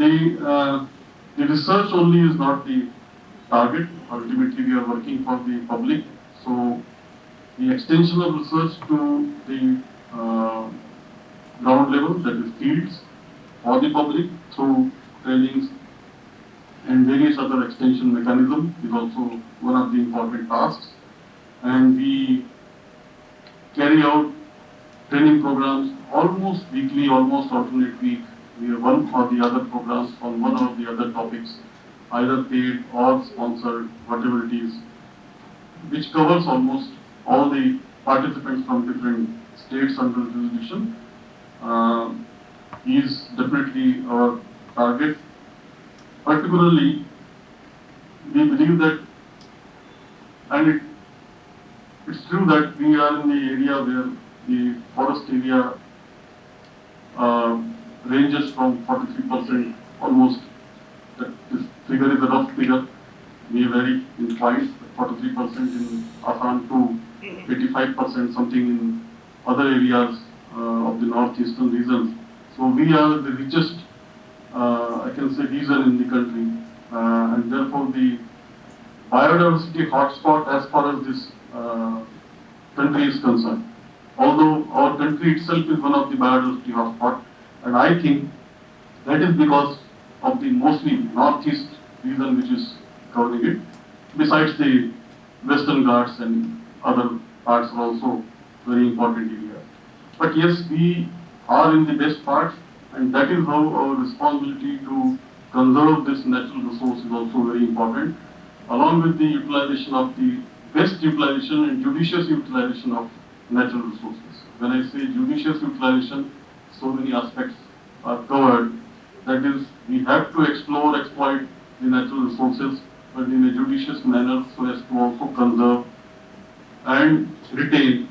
The research only is not the target. Ultimately, we are working for the public. So the extension of research to the ground level, that is fields, for the public through trainings and various other extension mechanisms is also one of the important tasks. And we carry out training programs almost weekly, almost alternate week. We have one or the other programs on one or the other topics, either paid or sponsored, whatever it is, which covers almost all the participants from different states under jurisdiction. Is definitely our target. Particularly, we believe that, and it's true that we are in the area where the forest area ranges from 43% almost. This figure is a rough figure. We vary in points, 43% in Assam to 85% something in other areas of the northeastern regions. So we are the richest, I can say, region in the country, and therefore the biodiversity hotspot as far as this country is concerned. Although our country itself is one of the biodiversity hotspot, and I think that is because of the mostly northeast region which is covering it. Besides the Western Ghats and other parts are also very important areas. But yes, we are in the best parts, and that is how our responsibility to conserve this natural resource is also very important, along with the utilization of the best utilization and judicious utilization of natural resources. When I say judicious utilization, so many aspects are covered. That is, we have to explore, exploit the natural resources, but in a judicious manner so as to also conserve and retain,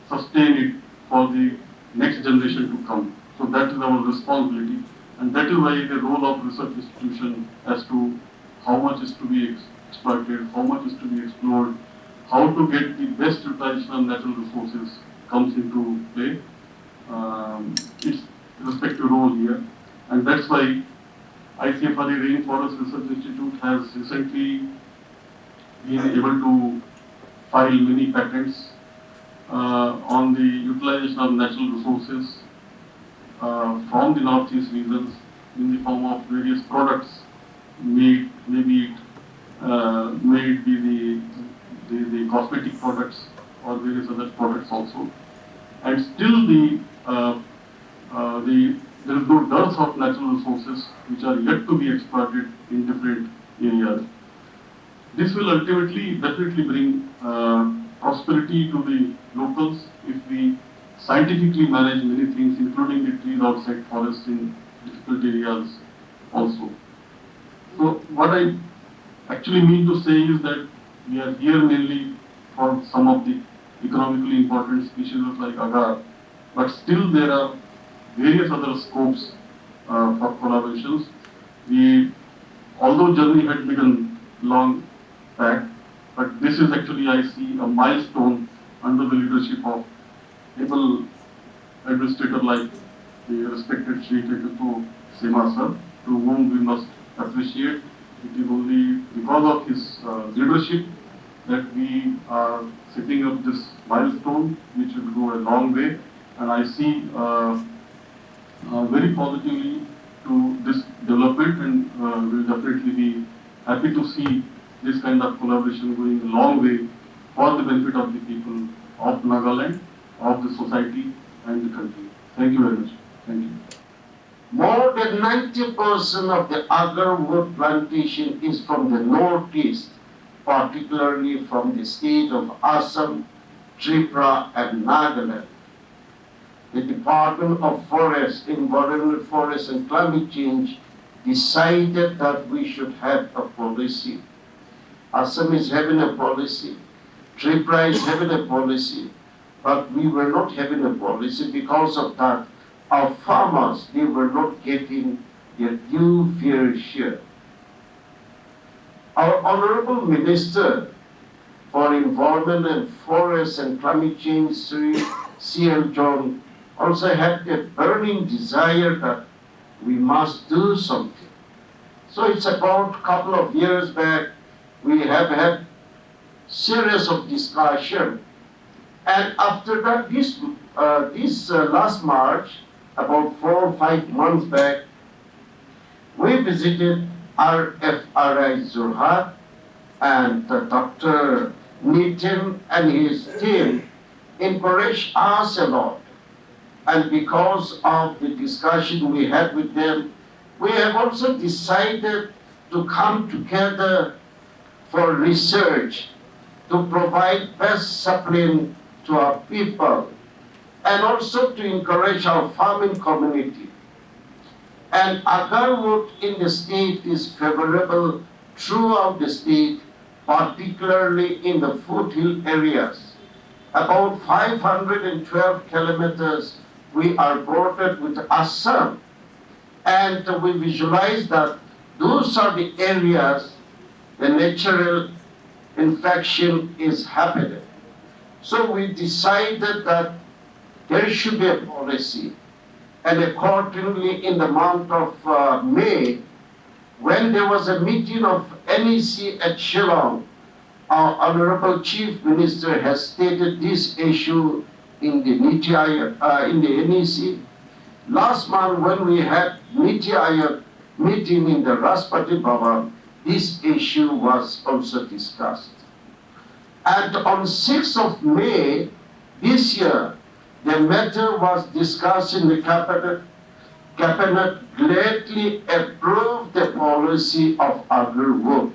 sustain it for the next generation to come. So that is our responsibility, and that is why the role of research institution as to how much is to be exploited, how much is to be explored, how to get the best utilization of natural resources comes into play. Its respective role here, and that's why ICFRE Rainforest Research Institute has recently been able to file many patents on the utilization of natural resources from the northeast regions in the form of various products made, maybe may it be the cosmetic products or various other products also. And still there is no dearth of natural resources which are yet to be exploited in different areas. This will ultimately definitely bring prosperity to the locals if we scientifically manage many things, including the trees outside forests in difficult areas also. So what I actually mean to say is that we are here mainly for some of the economically important species like agar, but still there are various other scopes for collaborations. Although journey had begun long back, but this is actually, I see, a milestone under the leadership of able administrator like the respected Sri Kekutu Sema sir, to whom we must appreciate. It is only because of his leadership that we are setting up this milestone, which will go a long way, and I see very positively to this development, and will definitely be happy to see this kind of collaboration going a long way for the benefit of the people of Nagaland, of the society and the country. Thank you very much. Thank you. More than 90% of the Agarwood plantation is from the northeast, particularly from the state of Assam, Tripura and Nagaland. The Department of Forest, Environment, Forest and Climate Change decided that we should have a policy. Assam is having a policy, Tripura is having a policy, but we were not having a policy. Because of that, our farmers, they were not getting their due fair share. Our Honorable Minister for Environment and Forest and Climate Change, Sri C.L. John, also had a burning desire that we must do something. So it's about a couple of years back, we have had series of discussion. And after that, this last March, about 4 or 5 months back, we visited ICFRE-RFRI Jorhat, and Dr. Nitin and his team encouraged us a lot. And because of the discussion we had with them, we have also decided to come together for research, to provide best supplement to our people, and also to encourage our farming community. And Agarwood in the state is favorable throughout the state, particularly in the foothill areas. About 512 kilometers we are bordered with Assam, and we visualize that those are the areas the natural infection is happening. So we decided that there should be a policy, and accordingly in the month of May, when there was a meeting of NEC at Shillong, our Honorable Chief Minister has stated this issue in the NEC. Last month when we had NITI Aayog meeting in the Rashtrapati Bhavan, this issue was also discussed. And on 6th of May this year, the matter was discussed in the Cabinet. Cabinet gladly approved the policy of Agarwood.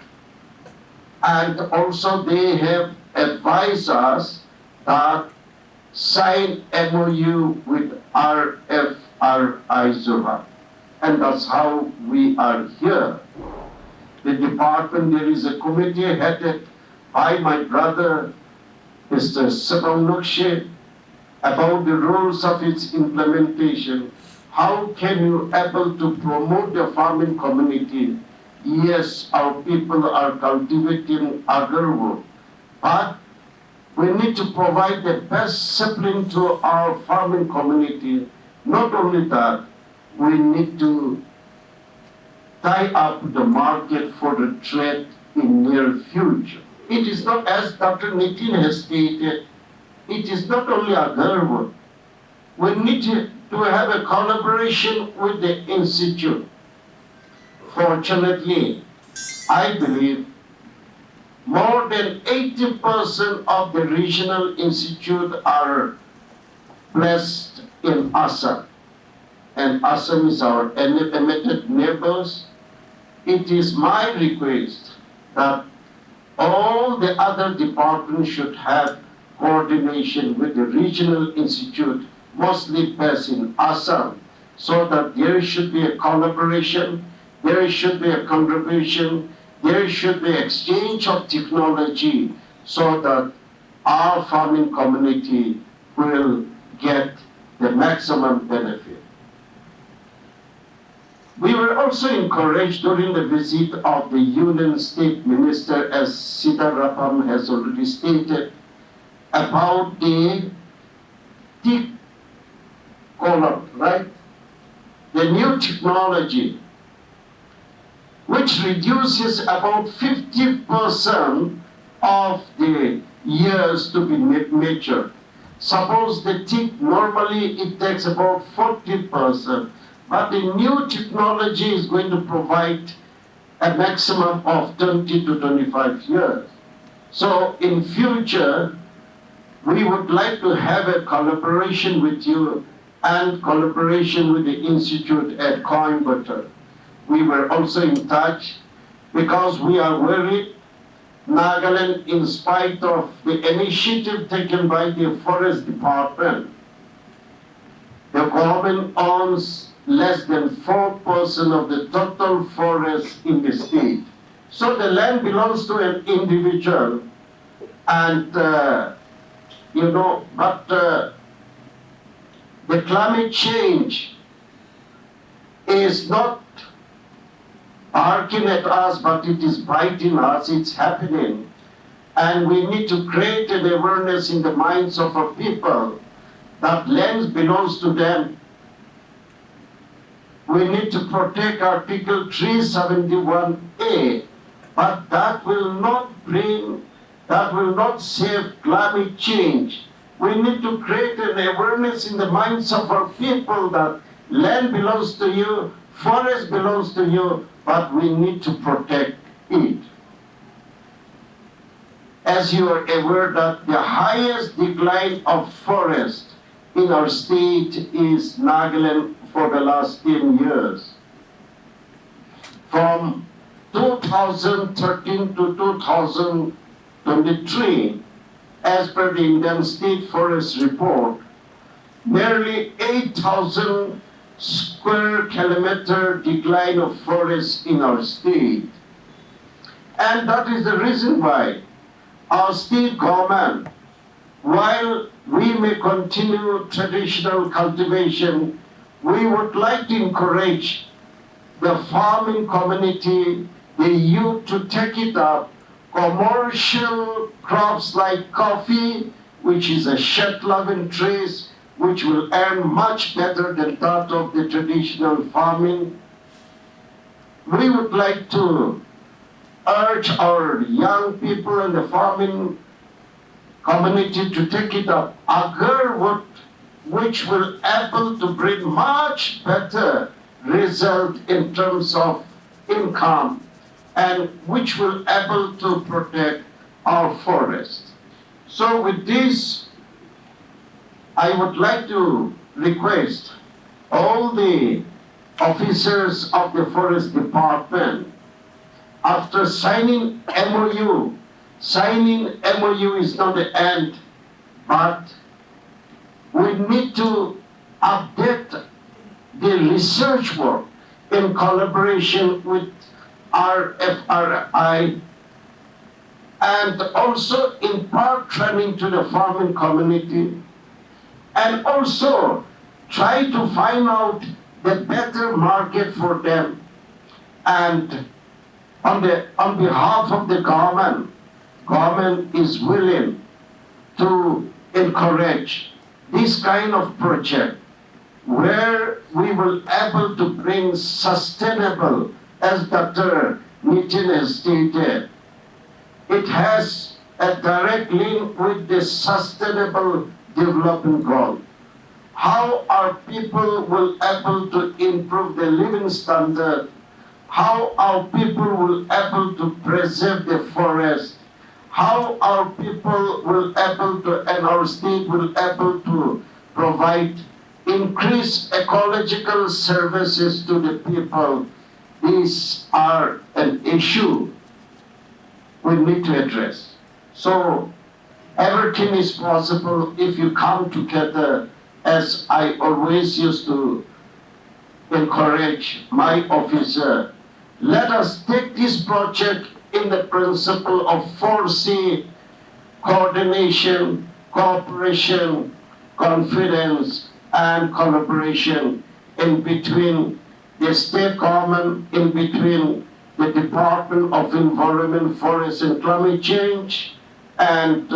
And also they have advised us that sign MoU with ICFRE-RFRI Jorhat. And that's how we are here. The department, there is a committee headed by my brother, Mr. Sabang Nukshe, about the rules of its implementation. How can you able to promote the farming community? Yes, our people are cultivating agarwood, but we need to provide the best sapling to our farming community. Not only that, we need to tie up the market for the trade in near future. It is not, as Dr. Nitin has stated, it is not only Agarwood. We need to have a collaboration with the institute. Fortunately, I believe more than 80% of the regional institute are placed in Assam. And Assam is our immediate neighbors. It is my request that all the other departments should have coordination with the regional institute, mostly based in Assam, so that there should be a collaboration, there should be a contribution, there should be exchange of technology, so that our farming community will get the maximum benefit. We were also encouraged during the visit of the Union State Minister, as Sitarapam has already stated, about the tick column, right? The new technology, which reduces about 50% of the years to be matured. Suppose the tick, normally it takes about 40%, but the new technology is going to provide a maximum of 20 to 25 years. So in future, we would like to have a collaboration with you and collaboration with the Institute at Coimbatore. We were also in touch because we are worried Nagaland, in spite of the initiative taken by the Forest Department, the government owns less than 4% of the total forest in the state. So the land belongs to an individual, and but the climate change is not barking at us, but it is biting us, it's happening. And we need to create an awareness in the minds of our people that land belongs to them. We need to protect Article 371A, but that will not save climate change. We need to create an awareness in the minds of our people that land belongs to you, forest belongs to you, but we need to protect it. As you are aware that the highest decline of forest in our state is Nagaland for the last 10 years. From 2013 to 2023, as per the Indian State Forest Report, nearly 8,000 square kilometer decline of forest in our state. And that is the reason why our state government, while we may continue traditional cultivation, we would like to encourage the farming community, the youth to take it up. Commercial crops like coffee, which is a shade-loving tree, which will earn much better than that of the traditional farming. We would like to urge our young people in the farming community to take it up. Agarwood, which will able to bring much better result in terms of income, and which will able to protect our forest. So with this, I would like to request all the officers of the Forest Department, after signing MoU is not the end, but we need to update the research work in collaboration with RFRI, and also impart training to the farming community, and also try to find out the better market for them. And on behalf of the government is willing to encourage this kind of project where we will able to bring sustainable, as Dr. Nitin has stated. It has a direct link with the sustainable development goal. How our people will able to improve their living standard, how our people will able to preserve the forest, how our people will able to, and our state will able to provide increased ecological services to the people. These are an issue we need to address. So everything is possible if you come together, as I always used to encourage my officer. Let us take this project in the principle of 4C: coordination, cooperation, confidence, and collaboration in between the state government, in between the Department of Environment, Forest and Climate Change, and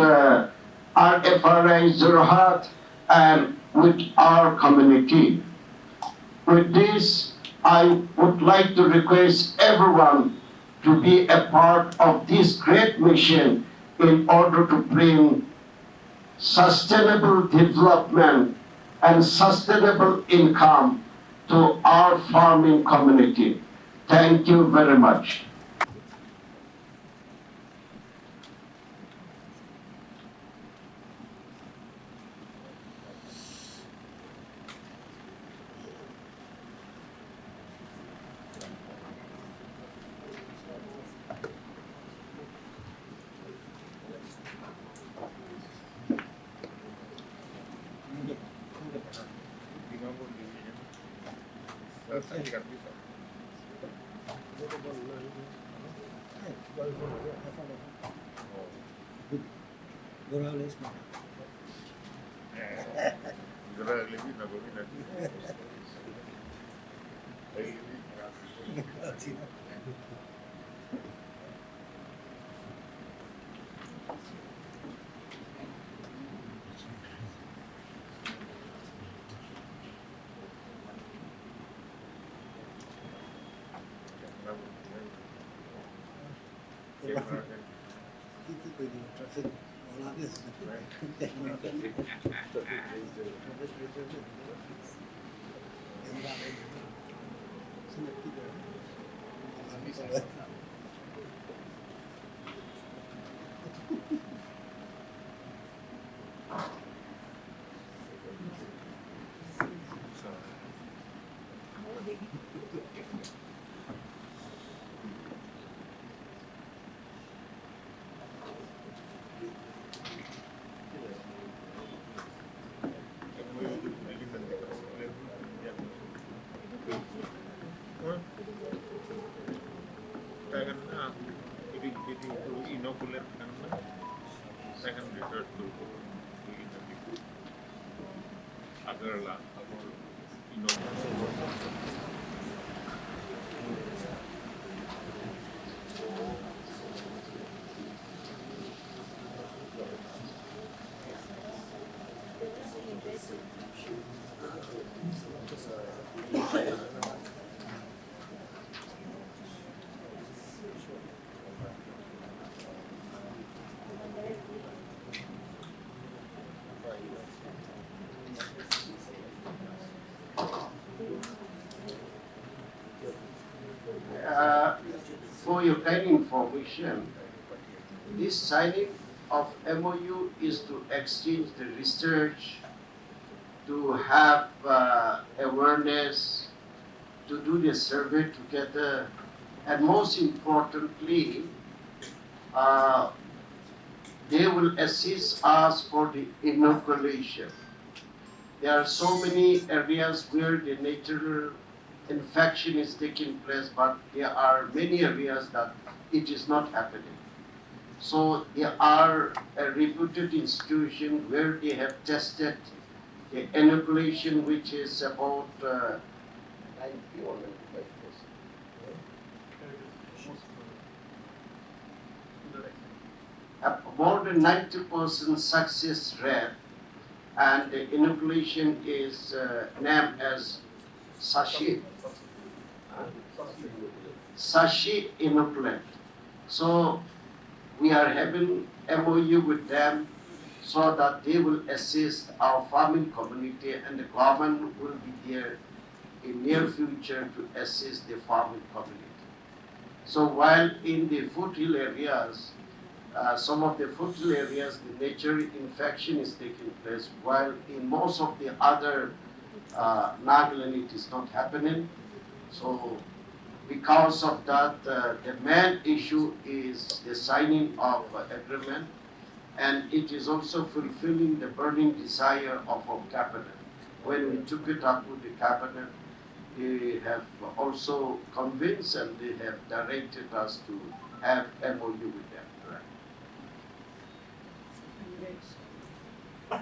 RFRI Jorhat, and with our community. With this, I would like to request everyone to be a part of this great mission in order to bring sustainable development and sustainable income to our farming community. Thank you very much. Inoculate second refer to Agarland For your kind information, this signing of MoU is to exchange the research, to have awareness, to do the survey together, and most importantly, they will assist us for the inoculation. There are so many areas where the natural infection is taking place, but there are many areas that it is not happening. So there are a reputed institution where they have tested the inoculation, which is about 90 or 95%. More than 90% success rate, and the inoculation is named as Sashi inoculant. So we are having MoU with them so that they will assist our farming community, and the government will be there in near future to assist the farming community. So while in the foothill areas, some of the foothill areas, the natural infection is taking place, while in most of the other Nagaland it is not happening. So because of that, the main issue is the signing of agreement, and it is also fulfilling the burning desire of our cabinet. When we took it up with the cabinet, they have also convinced and they have directed us to have MoU with them. Right.